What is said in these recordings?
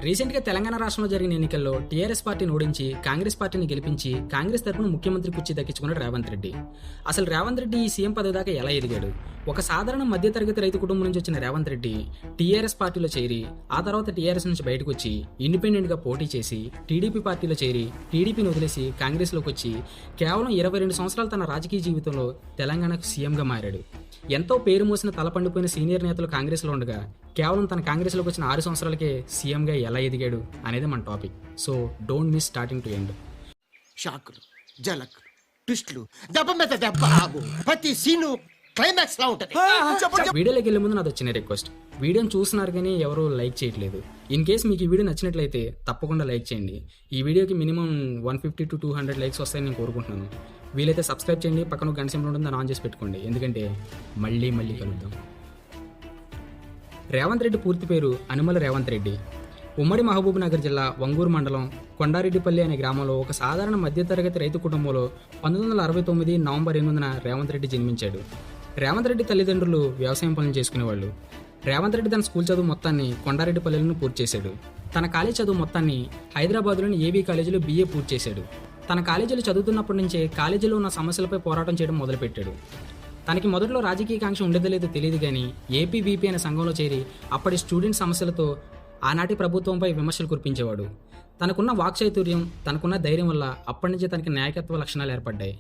రీసెంట్గా తెలంగాణ రాష్ట్రంలో జరిగిన ఎన్నికల్లో టీఆర్ఎస్ పార్టీని ఓడించి కాంగ్రెస్ పార్టీని గెలిపించి కాంగ్రెస్ తరఫున ముఖ్యమంత్రి కుర్చీ దక్కించుకున్నాడు రేవంత్ రెడ్డి. అసలు రేవంత్ రెడ్డి ఈ సీఎం పదవి దాకా ఎలా ఎదిగాడు? ఒక సాధారణ మధ్యతరగతి రైతు కుటుంబం నుంచి వచ్చిన రేవంత్ రెడ్డి టీఆర్ఎస్ పార్టీలో చేరి ఆ తర్వాత టీఆర్ఎస్ నుంచి బయటకు వచ్చి ఇండిపెండెంట్గా పోటీ చేసి టీడీపీ పార్టీలో చేరి టీడీపీని వదిలేసి కాంగ్రెస్లోకి వచ్చి కేవలం 22 సంవత్సరాలు తన రాజకీయ జీవితంలో తెలంగాణకు సీఎంగా మారాడు. ఎంతో పేరు మోసిన తలపండిపోయిన సీనియర్ నేతలు కాంగ్రెస్లో ఉండగా కేవలం తన కాంగ్రెస్లోకి వచ్చిన 6 సంవత్సరాలకే సీఎంగా ఎలా ఎదిగాడు అనేది మన topic. So don't miss starting to end. షాకులు, జలకులు, ట్విస్టులు, దెబ్బ మీద దెబ్బ, ప్రతి సీను క్లైమాక్స్ లా ఉంటది. వీడియోలోకి వెళ్ళే ముందు నాది వచ్చిన రిక్వెస్ట్, వీడియోని చూస్తున్నారు కానీ ఎవరు లైక్ చేయట్లేదు. ఇన్ కేస్ మీకు ఈ వీడియో నచ్చినట్లయితే తప్పకుండా లైక్ చేయండి. ఈ వీడియోకి మినిమం 150 to 200 లైక్స్ వస్తాయని నేను కోరుకుంటున్నాను. వీలైతే సబ్స్క్రైబ్ చేయండి, పక్కన గంట సింబల్ ఉంటుంది, ఆన్ చేసి పెట్టుకోండి, ఎందుకంటే మళ్ళీ కలుద్దాం. రేవంత్ రెడ్డి పూర్తి పేరు అనుమల రేవంత్ రెడ్డి. ఉమ్మడి మహబూబ్ నగర్ జిల్లా వంగూరు మండలం కొండారెడ్డిపల్లి అనే గ్రామంలో ఒక సాధారణ మధ్యతరగతి రైతు కుటుంబంలో 1969 నవంబర్ 8న రేవంత్ రెడ్డి జన్మించాడు. రేవంత్ రెడ్డి తల్లిదండ్రులు వ్యవసాయం పనులు చేసుకునేవాళ్ళు. రేవంత్ రెడ్డి తన స్కూల్ చదువు మొత్తాన్ని కొండారెడ్డిపల్లిలో పూర్తి చేశాడు. తన కాలేజ్ చదువు మొత్తాన్ని హైదరాబాద్లోని ఏబీ కాలేజీలో BA పూర్తి చేశాడు. తన కాలేజీలో చదువుతున్నప్పటి నుంచే కాలేజీలో ఉన్న సమస్యలపై పోరాటం చేయడం మొదలుపెట్టాడు. తనకి మొదట్లో రాజకీయ కాంక్ష ఉండేదో లేదో తెలియదు కానీ APVP అనే సంఘంలో చేరి అప్పటి స్టూడెంట్ సమస్యలతో ఆనాటి ప్రభుత్వంపై విమర్శలు కురిపించేవాడు. తనకున్న వాక్చాతుర్యం, తనకున్న ధైర్యం వల్ల అప్పటి నుంచి తనకి నాయకత్వ లక్షణాలు ఏర్పడ్డాయి.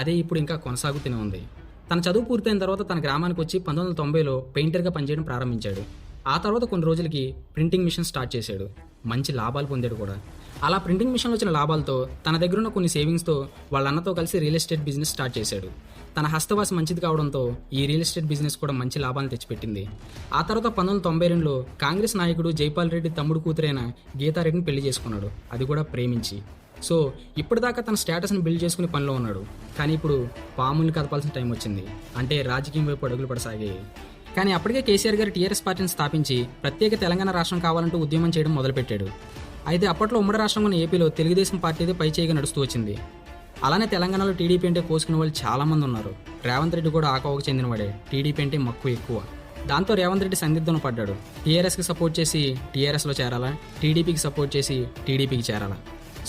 అదే ఇప్పుడు ఇంకా కొనసాగుతూనే ఉంది. తన చదువు పూర్తయిన తర్వాత తన గ్రామానికి వచ్చి 1990లో పెయింటర్గా పనిచేయడం ప్రారంభించాడు. ఆ తర్వాత కొన్ని రోజులకి ప్రింటింగ్ మిషన్ స్టార్ట్ చేశాడు. మంచి లాభాలు పొందాడు కూడా. అలా ప్రింటింగ్ మిషన్లో వచ్చిన లాభాలతో తన దగ్గర ఉన్న కొన్ని సేవింగ్స్తో వాళ్ళ అన్నతో కలిసి రియల్ ఎస్టేట్ బిజినెస్ స్టార్ట్ చేశాడు. తన హస్తవాసి మంచిది కావడంతో ఈ రియల్ ఎస్టేట్ బిజినెస్ కూడా మంచి లాభాలను తెచ్చిపెట్టింది. ఆ తర్వాత 1992లో కాంగ్రెస్ నాయకుడు జైపాల్ రెడ్డి తమ్ముడు కూతురైన గీతారెడ్డిని పెళ్లి చేసుకున్నాడు, అది కూడా ప్రేమించి. సో ఇప్పటిదాకా తన స్టేటస్ని బిల్డ్ చేసుకునే పనిలో ఉన్నాడు. కానీ ఇప్పుడు పాముల్ని కదపాల్సిన టైం వచ్చింది. అంటే రాజకీయం వైపు అడుగులు పడసాగాయి. కానీ అప్పటికే కేసీఆర్ గారు టీఆర్ఎస్ పార్టీని స్థాపించి ప్రత్యేక తెలంగాణ రాష్ట్రం కావాలంటూ ఉద్యమం చేయడం మొదలుపెట్టాడు. అయితే అప్పట్లో ఉమ్మడి రాష్ట్రంలో ఏపీలో తెలుగుదేశం పార్టీదే పై చేయగా నడుస్తూ వచ్చింది. అలానే తెలంగాణలో టీడీపీ అంటే కోసుకునే వాళ్ళు చాలామంది ఉన్నారు. రేవంత్ రెడ్డి కూడా ఆ కోవకు చెందినవాడే. టీడీపీ అంటే మక్కువ ఎక్కువ. దాంతో రేవంత్ రెడ్డి సందిగ్ధంలో పడ్డాడు. టీఆర్ఎస్కి సపోర్ట్ చేసి టీఆర్ఎస్లో చేరాలా, టీడీపీకి సపోర్ట్ చేసి టీడీపీకి చేరాలా.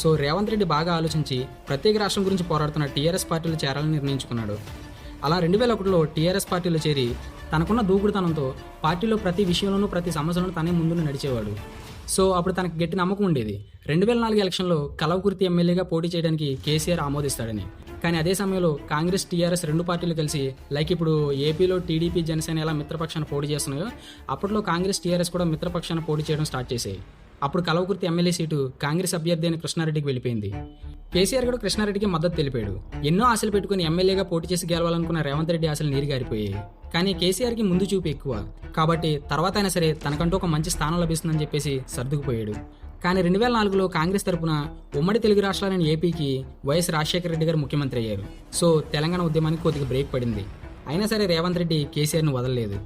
సో రేవంత్ రెడ్డి బాగా ఆలోచించి ప్రత్యేక రాష్ట్రం గురించి పోరాడుతున్న టీఆర్ఎస్ పార్టీలో చేరాలని నిర్ణయించుకున్నాడు. అలా 2001లో టీఆర్ఎస్ పార్టీలో చేరి తనకున్న దూకుడుతనంతో పార్టీలో ప్రతి విషయంలోనూ ప్రతి సమస్యలను తనే ముందు నడిచేవాడు. సో అప్పుడు తనకు గట్టి నమ్మకం ఉండేది 2004 ఎలక్షన్లో కలవకుర్తి ఎమ్మెల్యేగా పోటీ చేయడానికి కేసీఆర్ ఆమోదిస్తాడని. కానీ అదే సమయంలో కాంగ్రెస్ టీఆర్ఎస్ రెండు పార్టీలు కలిసి లైక్ ఇప్పుడు ఏపీలో టీడీపీ జనసేన ఎలా మిత్రపక్షాన పోటీ చేస్తున్నాయో అప్పట్లో కాంగ్రెస్ టీఆర్ఎస్ కూడా మిత్రపక్షాన పోటీ చేయడం స్టార్ట్ చేశాయి. అప్పుడు కలవకుర్తి ఎమ్మెల్యే సీటు కాంగ్రెస్ అభ్యర్థి అయిన కృష్ణారెడ్డికి వెళ్ళిపోయింది. కేసీఆర్ కూడా కృష్ణారెడ్డికి మద్దతు తెలిపాడు. ఎన్నో ఆశలు పెట్టుకుని ఎమ్మెల్యేగా పోటీ చేసి గెలవాలనుకున్న రేవంత్ రెడ్డి ఆశలు నీరుగారిపోయాయి. కానీ కేసీఆర్కి ముందు చూపు ఎక్కువ కాబట్టి తర్వాత అయినా సరే తనకంటూ ఒక మంచి స్థానం లభిస్తుందని చెప్పేసి సర్దుకుపోయాడు. కానీ 2004లో కాంగ్రెస్ తరపున ఉమ్మడి తెలుగు రాష్ట్రాలైన ఏపీకి వైఎస్ రాజశేఖర రెడ్డి గారు ముఖ్యమంత్రి అయ్యారు. సో తెలంగాణ ఉద్యమానికి కొద్దిగా బ్రేక్ పడింది. అయినా సరే రేవంత్ రెడ్డి కేసీఆర్ను వదలలేదు.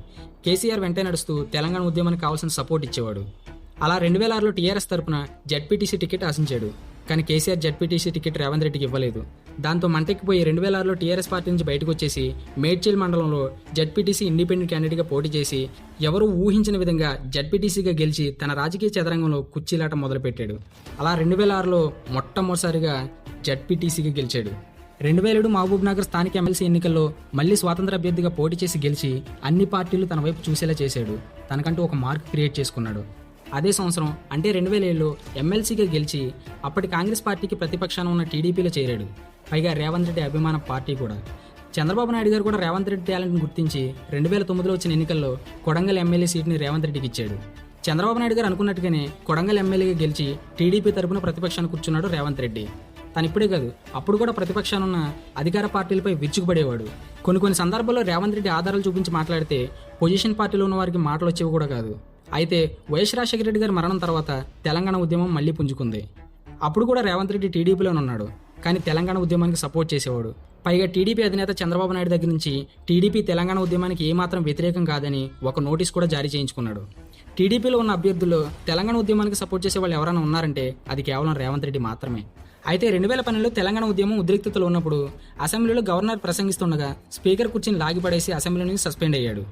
కేసీఆర్ వెంటే నడుస్తూ తెలంగాణ ఉద్యమానికి కావాల్సిన సపోర్ట్ ఇచ్చేవాడు. అలా 2006లో టీఆర్ఎస్ తరపున జడ్పీటీసీ టికెట్ ఆశించాడు. కానీ కేసీఆర్ జడ్పీటీసీ టికెట్ రేవంత్ రెడ్డికి ఇవ్వలేదు. దాంతో మంటెక్కిపోయి 2006లో టీఆర్ఎస్ పార్టీ నుంచి బయటకు వచ్చేసి మేడ్చల్ మండలంలో జడ్పీటీసీ ఇండిపెండెంట్ క్యాండిడేట్గా పోటీ చేసి ఎవరూ ఊహించిన విధంగా జడ్పీటీసీగా గెలిచి తన రాజకీయ చదరంగంలో కుర్చీలాట మొదలుపెట్టాడు. అలా 2006లో మొట్టమొదటిసారిగా జడ్పీటీసీగా గెలిచాడు. 2007 మహబూబ్ నగర్ స్థానిక ఎమ్మెల్సీ ఎన్నికల్లో మళ్లీ స్వాతంత్ర అభ్యర్థిగా పోటీ చేసి గెలిచి అన్ని పార్టీలు తన వైపు చూసేలా చేశాడు. తనకంటూ ఒక మార్క్ క్రియేట్ చేసుకున్నాడు. అదే సంవత్సరం అంటే 2007లో ఎమ్మెల్సీగా గెలిచి అప్పటి కాంగ్రెస్ పార్టీకి ప్రతిపక్షాన ఉన్న టీడీపీలో చేరాడు. పైగా రేవంత్ రెడ్డి అభిమాన పార్టీ కూడా. చంద్రబాబు నాయుడు గారు కూడా రేవంత్ రెడ్డి టాలెంట్ని గుర్తించి 2009లో వచ్చిన ఎన్నికల్లో కొడంగల్ ఎమ్మెల్యే సీట్ని రేవంత్ రెడ్డికి ఇచ్చాడు. చంద్రబాబు నాయుడు గారు అనుకున్నట్టుగానే కొడంగల్ ఎమ్మెల్యేగా గెలిచి టీడీపీ తరపున ప్రతిపక్షాన్ని కూర్చున్నాడు రేవంత్ రెడ్డి. తను ఇప్పుడే కాదు అప్పుడు కూడా ప్రతిపక్షాన ఉన్న అధికార పార్టీలపై విరుచుకుపడేవాడు. కొన్ని సందర్భాల్లో రేవంత్ రెడ్డి ఆధారాలు చూపించి మాట్లాడితే పొజిషన్ పార్టీలో ఉన్న వారికి మాటలు వచ్చేవి కూడా కాదు. అయితే వైఎస్ రాజశేఖర రెడ్డి గారి మరణం తర్వాత తెలంగాణ ఉద్యమం మళ్లీ పుంజుకుంది. అప్పుడు కూడా రేవంత్ రెడ్డి టీడీపీలోనే ఉన్నాడు. కానీ తెలంగాణ ఉద్యమానికి సపోర్ట్ చేసేవాడు. పైగా టీడీపీ అధినేత చంద్రబాబు నాయుడు దగ్గర నుంచి టీడీపీ తెలంగాణ ఉద్యమానికి ఏమాత్రం వ్యతిరేకం కాదని ఒక నోటీస్ కూడా జారీ చేయించుకున్నాడు. టీడీపీలో ఉన్న అభ్యర్థుల్లో తెలంగాణ ఉద్యమానికి సపోర్ట్ చేసే వాళ్ళు ఎవరైనా ఉన్నారంటే అది కేవలం రేవంత్ రెడ్డి మాత్రమే. అయితే 2012లో తెలంగాణ ఉద్యమం ఉద్రిక్తతలో ఉన్నప్పుడు అసెంబ్లీలో గవర్నర్ ప్రసంగిస్తుండగా స్పీకర్ కుర్చీని లాగిపడేసి అసెంబ్లీ నుంచి సస్పెండ్ అయ్యాడు.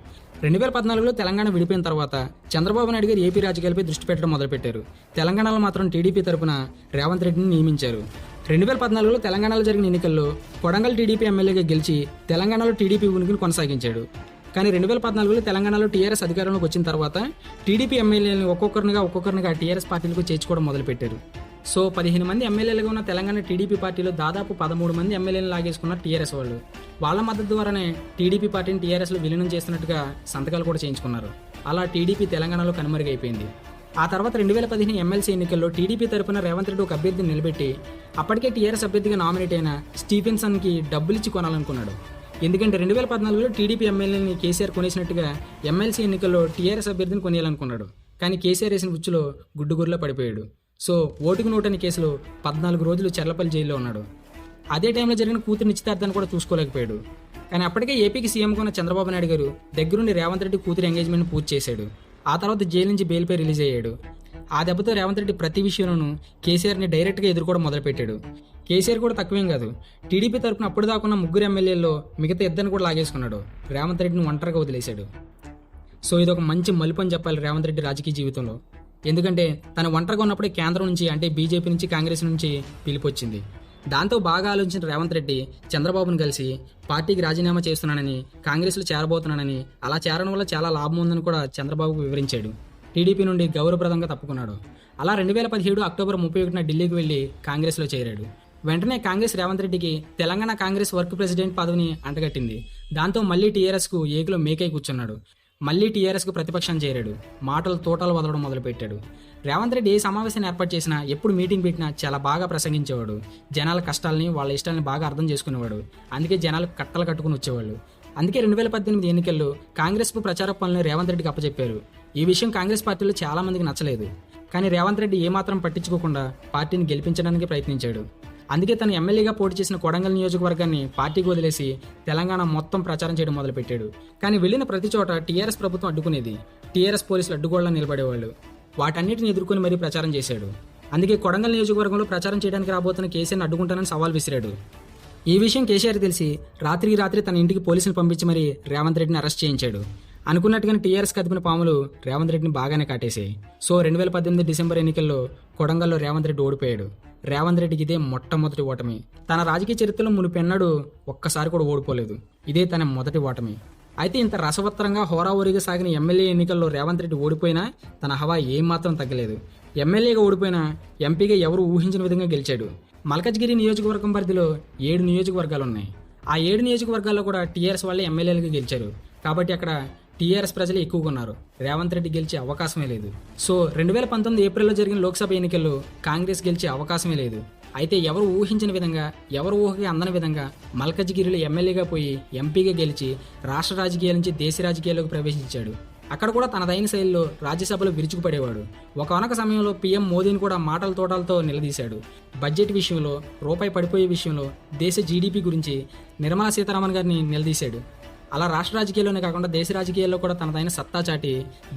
2014లో తెలంగాణ విడిపోయిన తర్వాత చంద్రబాబు నాయుడు గారు ఏపీ రాజకీయాలపై దృష్టి పెట్టడం మొదలుపెట్టారు. తెలంగాణలో మాత్రం టీడీపీ తరపున రేవంత్ రెడ్డిని నియమించారు. 2014లో తెలంగాణలో జరిగిన ఎన్నికల్లో కొడంగల్ టీడీపీ ఎమ్మెల్యేగా గెలిచి తెలంగాణలో టీడీపీ ఉనికిని కొనసాగించాడు. కానీ 2014లో తెలంగాణలో టీఆర్ఎస్ అధికారంలోకి వచ్చిన తర్వాత టీడీపీ ఎమ్మెల్యేలను ఒక్కొక్కరినిగా టీఆర్ఎస్ పార్టీలకు చేర్చుకోవడం మొదలుపెట్టారు. సో 15 మంది ఎమ్మెల్యేలుగా ఉన్న తెలంగాణ టీడీపీ పార్టీలో దాదాపు 13 మంది ఎమ్మెల్యేలను లాగేసుకున్నారు టీఆర్ఎస్ వాళ్ళు. వాళ్ళ మద్దతు ద్వారానే టీడీపీ పార్టీని టీఆర్ఎస్లో విలీనం చేస్తున్నట్టుగా సంతకాలు కూడా చేయించుకున్నారు. అలా టీడీపీ తెలంగాణలో కనుమరుగైపోయింది. ఆ తర్వాత 2015 ఎమ్మెల్సీ ఎన్నికల్లో టీడీపీ తరపున రేవంత్ రెడ్డి ఒక అభ్యర్థిని నిలబెట్టి అప్పటికే టీఆర్ఎస్ అభ్యర్థిగా నామినేట్ అయిన స్టీఫెన్సన్కి డబ్బులిచ్చి కొనాలనుకున్నాడు. ఎందుకంటే 2014లో టీడీపీ ఎమ్మెల్యేని కేసీఆర్ కొనేసినట్టుగా ఎమ్మెల్సీ ఎన్నికల్లో టీఆర్ఎస్ అభ్యర్థిని కొనేయాలనుకున్నాడు. కానీ కేసీఆర్ వేసిన ఉచ్చులో గుడ్డుగుర్లో పడిపోయాడు. సో ఓటుకు నోటని కేసులో 14 రోజులు చెర్లపల్లి జైల్లో ఉన్నాడు. అదే టైంలో జరిగిన కూతురు నిశ్చితార్థాన్ని కూడా చూసుకోలేకపోయాడు. కానీ అప్పటికే ఏపీకి సీఎంగా ఉన్న చంద్రబాబు నాయుడు గారు దగ్గరుండి రేవంత్ రెడ్డి కూతురు ఎంగేజ్మెంట్ పూర్తి చేశాడు. ఆ తర్వాత జైలు నుంచి బెయిల్పై రిలీజ్ అయ్యాడు. ఆ దెబ్బతో రేవంత్ రెడ్డి ప్రతి విషయంలోనూ కేసీఆర్ని డైరెక్ట్గా ఎదుర్కోవడం మొదలుపెట్టాడు. కేసీఆర్ కూడా తక్కువేం కాదు. టీడీపీ తరపున అప్పుడు దాకున్న 3 ఎమ్మెల్యేల్లో మిగతా 2 కూడా లాగేసుకున్నాడు. రేవంత్ రెడ్డిని ఒంటరిగా వదిలేశాడు. సో ఇది ఒక మంచి మలుపు అని చెప్పాలి రేవంత్ రెడ్డి రాజకీయ జీవితంలో. ఎందుకంటే తను ఒంటరిగా ఉన్నప్పుడే కేంద్రం నుంచి అంటే బీజేపీ నుంచి కాంగ్రెస్ నుంచి పిలుపొచ్చింది. దాంతో బాగా ఆలోచించిన రేవంత్ రెడ్డి చంద్రబాబును కలిసి పార్టీకి రాజీనామా చేస్తున్నానని, కాంగ్రెస్లో చేరబోతున్నానని, అలా చేరడం వల్ల చాలా లాభం ఉందని కూడా చంద్రబాబుకు వివరించాడు. టీడీపీ నుండి గౌరవప్రదంగా తప్పుకున్నాడు. అలా 2017 అక్టోబర్ 31న ఢిల్లీకి వెళ్లి కాంగ్రెస్లో చేరాడు. వెంటనే కాంగ్రెస్ రేవంత్ రెడ్డికి తెలంగాణ కాంగ్రెస్ వర్క్ ప్రెసిడెంట్ పదవిని అంటగట్టింది. దాంతో మళ్లీ టీఆర్ఎస్కు ఏకిలో మేకై కూర్చున్నాడు. మళ్లీ టీఆర్ఎస్కు ప్రతిపక్షం చేరాడు. మాటలు తోటలు వదలడం మొదలుపెట్టాడు. రేవంత్ రెడ్డి ఏ సమావేశాన్ని ఏర్పాటు చేసినా, ఎప్పుడు మీటింగ్ పెట్టినా చాలా బాగా ప్రసంగించేవాడు. జనాల కష్టాలని, వాళ్ళ ఇష్టాలని బాగా అర్థం చేసుకునేవాడు. అందుకే జనాలకు కట్టలు కట్టుకుని వచ్చేవాళ్ళు. అందుకే 2018 ఎన్నికల్లో కాంగ్రెస్కు ప్రచార పనులను రేవంత్ రెడ్డికి అప్పచెప్పారు. ఈ విషయం కాంగ్రెస్ పార్టీలో చాలా మందికి నచ్చలేదు. కానీ రేవంత్ రెడ్డి ఏమాత్రం పట్టించుకోకుండా పార్టీని గెలిపించడానికి ప్రయత్నించాడు. అందుకే తను ఎమ్మెల్యేగా పోటీ చేసిన కొడంగల్ నియోజకవర్గాన్ని పార్టీకి వదిలేసి తెలంగాణ మొత్తం ప్రచారం చేయడం మొదలుపెట్టాడు. కానీ వెళ్ళిన ప్రతి చోట టీఆర్ఎస్ ప్రభుత్వం అడ్డుకునేది. టీఆర్ఎస్ పోలీసులు అడ్డుగోళ్లను నిలబడేవాళ్ళు. వాటన్నిటిని ఎదుర్కొని మరీ ప్రచారం చేశాడు. అందుకే కొడంగల్ నియోజకవర్గంలో ప్రచారం చేయడానికి రాబోతున్న కేసీఆర్ని అడ్డుకుంటానని సవాల్ విసిరాడు. ఈ విషయం కేసీఆర్ తెలిసి రాత్రి తన ఇంటికి పోలీసులు పంపించి మరీ రేవంత్ రెడ్డిని అరెస్ట్ చేయించాడు. అనుకున్నట్టుగానే టీఆర్ఎస్ కదిపిన పాములు రేవంత్ రెడ్డిని బాగానే కాటేశాయి. సో 2018 డిసెంబర్ ఎన్నికల్లో కొడంగల్లో రేవంత్ రెడ్డి ఓడిపోయాడు. రేవంత్ రెడ్డికి ఇదే మొట్టమొదటి ఓటమి. తన రాజకీయ చరిత్రలో మునుపెన్నడూ ఒక్కసారి కూడా ఓడిపోలేదు. ఇదే తన మొదటి ఓటమి. అయితే ఇంత రసవత్తరంగా హోరాహోరీగా సాగిన ఎమ్మెల్యే ఎన్నికల్లో రేవంత్ రెడ్డి ఓడిపోయినా తన హవా ఏమాత్రం తగ్గలేదు. ఎమ్మెల్యేగా ఓడిపోయినా ఎంపీగా ఎవరు ఊహించిన విధంగా గెలిచాడు. మల్కజ్గిరి నియోజకవర్గం పరిధిలో 7 నియోజకవర్గాలున్నాయి. ఆ 7 నియోజకవర్గాల్లో కూడా టీఆర్ఎస్ వాళ్ళే ఎమ్మెల్యేలుగా గెలిచారు. కాబట్టి అక్కడ టీఆర్ఎస్ ప్రజలు ఎక్కువగా ఉన్నారు. రేవంత్ రెడ్డి గెలిచే అవకాశమే లేదు. సో 2019 ఏప్రిల్లో జరిగిన లోక్సభ ఎన్నికల్లో కాంగ్రెస్ గెలిచే అవకాశమే లేదు. అయితే ఎవరు ఊహించిన విధంగా, ఎవరు ఊహకి అందని విధంగా మల్కజ్గిరిలో ఎమ్మెల్యేగా పోయి ఎంపీగా గెలిచి రాష్ట్ర రాజకీయాల నుంచి దేశ రాజకీయాల్లోకి ప్రవేశించాడు. అక్కడ కూడా తనదైన శైలిలో రాజ్యసభలో విరుచుకుపడేవాడు. ఒకనొక సమయంలో పీఎం మోదీని కూడా మాటల తోటలతో నిలదీశాడు. బడ్జెట్ విషయంలో, రూపాయి పడిపోయే విషయంలో, దేశ జీడీపీ గురించి నిర్మలా సీతారామన్ గారిని నిలదీశాడు. అలా రాష్ట్ర రాజకీయాల్లోనే కాకుండా దేశ రాజకీయాల్లో కూడా తనదైన సత్తా చాటి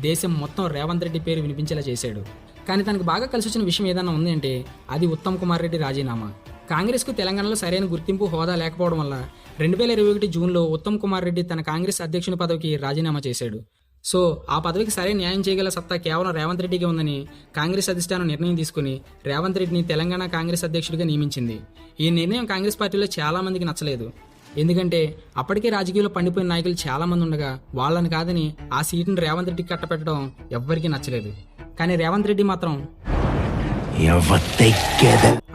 దేశం మొత్తం రేవంత్ రెడ్డి పేరు వినిపించేలా చేశాడు. కానీ తనకు బాగా కలిసి వచ్చిన విషయం ఏదైనా ఉంది అంటే అది ఉత్తమ్ కుమార్ రెడ్డి రాజీనామా. కాంగ్రెస్కు తెలంగాణలో సరైన గుర్తింపు, హోదా లేకపోవడం వల్ల 2021 జూన్లో ఉత్తమ్ కుమార్ రెడ్డి తన కాంగ్రెస్ అధ్యక్షుని పదవికి రాజీనామా చేశాడు. సో ఆ పదవికి సరైన న్యాయం చేయగల సత్తా కేవలం రేవంత్ రెడ్డికి ఉందని కాంగ్రెస్ అధిష్టానం నిర్ణయం తీసుకుని రేవంత్ రెడ్డిని తెలంగాణ కాంగ్రెస్ అధ్యక్షుడిగా నియమించింది. ఈ నిర్ణయం కాంగ్రెస్ పార్టీలో చాలా మందికి నచ్చలేదు. ఎందుకంటే అప్పటికే రాజకీయాల్లో పండిపోయిన నాయకులు చాలా మంది ఉండగా వాళ్ళని కాదని ఆ సీటును రేవంత్ రెడ్డికి కట్టపెట్టడం ఎవ్వరికీ నచ్చలేదు. కానీ రేవంత్ రెడ్డి మాత్రం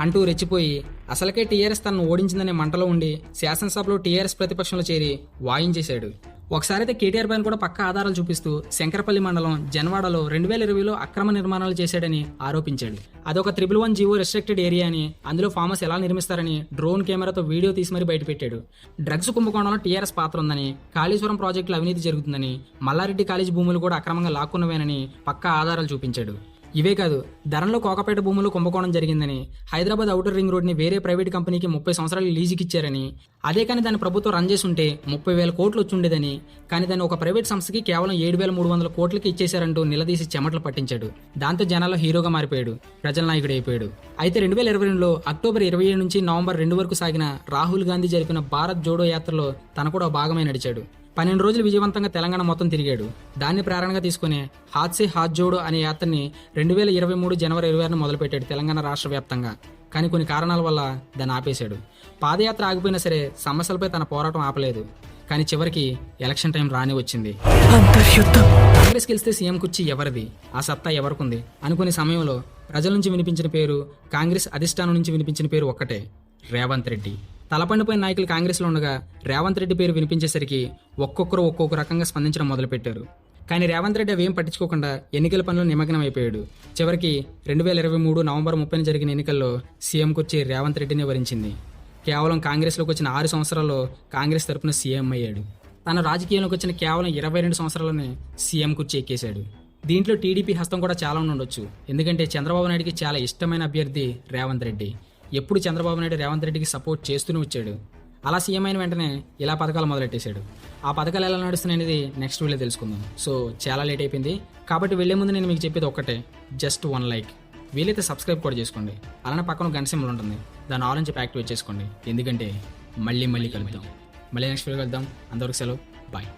అంటూ రెచ్చిపోయి అసలుకే టీఆర్ఎస్ తనను ఓడించిందనే మంటలో ఉండి శాసనసభలో టీఆర్ఎస్ ప్రతిపక్షంలో చేరి వాయించేశాడు. ఒకసారి అయితే కేటీఆర్ పైన కూడా పక్కా ఆధారాలు చూపిస్తూ శంకరపల్లి మండలం జన్వాడలో 2020లో అక్రమ నిర్మాణాలు చేశాడని ఆరోపించాడు. అదొక 111 జీవో రెస్ట్రిక్టెడ్ ఏరియా అని, అందులో ఫామ్ హౌస్ ఎలా నిర్మిస్తారని డ్రోన్ కెమెరాతో వీడియో తీసి మరీ బయటపెట్టాడు. డ్రగ్స్ కుంభకోణంలో టీఆర్ఎస్ పాత్ర ఉందని, కాళేశ్వరం ప్రాజెక్టులో అవినీతి జరుగుతుందని, మల్లారెడ్డి కాలేజీ భూములు కూడా అక్రమంగా లాక్కున్నవేనని పక్కా ఆధారాలు చూపించాడు. ఇవే కాదు, ధరణలో కోకపేట భూములు కుంభకోణం జరిగిందని, హైదరాబాద్ ఔటర్ రింగ్ రోడ్ని వేరే ప్రైవేట్ కంపెనీకి 30 సంవత్సరాలు లీజుకి ఇచ్చారని, అదే కానీ దాని ప్రభుత్వం రన్ చేసి ఉంటే 30,000 కోట్లు వచ్చుండేదని, కానీ దాన్ని ఒక ప్రైవేట్ సంస్థకి కేవలం 7,300 కోట్లకి ఇచ్చేశారంటూ నిలదీసి చెమటలు పట్టించాడు. దాంతో జనాల్లో హీరోగా మారిపోయాడు, ప్రజల నాయకుడు అయిపోయాడు. అయితే 2022లో అక్టోబర్ 27 నుంచి నవంబర్ 2 వరకు సాగిన రాహుల్ గాంధీ జరిపిన భారత్ జోడో యాత్రలో తన కూడా భాగమై నడిచాడు. 12 రోజులు విజయవంతంగా తెలంగాణ మొత్తం తిరిగాడు. దాన్ని ప్రేరణగా తీసుకుని హాత్ సే హాత్ జోడు అనే యాత్రని 2023 జనవరి 26న మొదలుపెట్టాడు తెలంగాణ రాష్ట్ర వ్యాప్తంగా. కానీ కొన్ని కారణాల వల్ల దాన్ని ఆపేశాడు. పాదయాత్ర ఆగిపోయినా సరే సమస్యలపై తన పోరాటం ఆపలేదు. కానీ చివరికి ఎలక్షన్ టైం రాని వచ్చింది. కాంగ్రెస్ గెలిస్తే సీఎం కుర్చీ ఎవరిది, ఆ సత్తా ఎవరికుంది అనుకునే సమయంలో ప్రజల నుంచి వినిపించిన పేరు, కాంగ్రెస్ అధిష్టానం నుంచి వినిపించిన పేరు ఒక్కటే, రేవంత్ రెడ్డి. తలపండిపోయిన నాయకులు కాంగ్రెస్లో ఉండగా రేవంత్ రెడ్డి పేరు వినిపించేసరికి ఒక్కొక్కరు ఒక్కొక్క రకంగా స్పందించడం మొదలుపెట్టారు. కానీ రేవంత్ రెడ్డి అవేం పట్టించుకోకుండా ఎన్నికల పనులు నిమగ్నం అయిపోయాడు. చివరికి 2023 నవంబర్ 30న జరిగిన ఎన్నికల్లో సీఎం కుర్చీ రేవంత్ రెడ్డిని వరించింది. కేవలం కాంగ్రెస్లోకి వచ్చిన 6 సంవత్సరాల్లో కాంగ్రెస్ తరపున సీఎం అయ్యాడు. తన రాజకీయంలోకి వచ్చిన కేవలం 22 సంవత్సరాల్లోనే సీఎం కుర్చీ ఎక్కేశాడు. దీంట్లో టీడీపీ హస్తం కూడా చాలా ఉండొచ్చు. ఎందుకంటే చంద్రబాబు నాయుడికి చాలా ఇష్టమైన అభ్యర్థి రేవంత్ రెడ్డి. ఎప్పుడు చంద్రబాబు నాయుడు రేవంత్ రెడ్డికి సపోర్ట్ చేస్తూనే వచ్చాడు. అలా సీఎం అయిన వెంటనే ఇలా పథకాలు మొదలెట్టేశాడు. ఆ పథకాలు ఎలా నడుస్తున్నాయి అనేది నెక్స్ట్ వీడియో తెలుసుకుందాం. సో చాలా లేట్ అయిపోయింది కాబట్టి వెళ్లే ముందు నేను మీకు చెప్పేది ఒక్కటే, జస్ట్ 1 లైక్. వీలైతే సబ్స్క్రైబ్ కూడా చేసుకోండి. అలానే పక్కన గంట సింబల్ ఉంటుంది, దాన్ని ఆల్ అని చెప్పి యాక్టివేట్ చేసుకోండి. ఎందుకంటే మళ్ళీ కలుద్దాం. మళ్ళీ నెక్స్ట్ వీడియో కలుద్దాం. అంతవరకు సెలవు, బాయ్.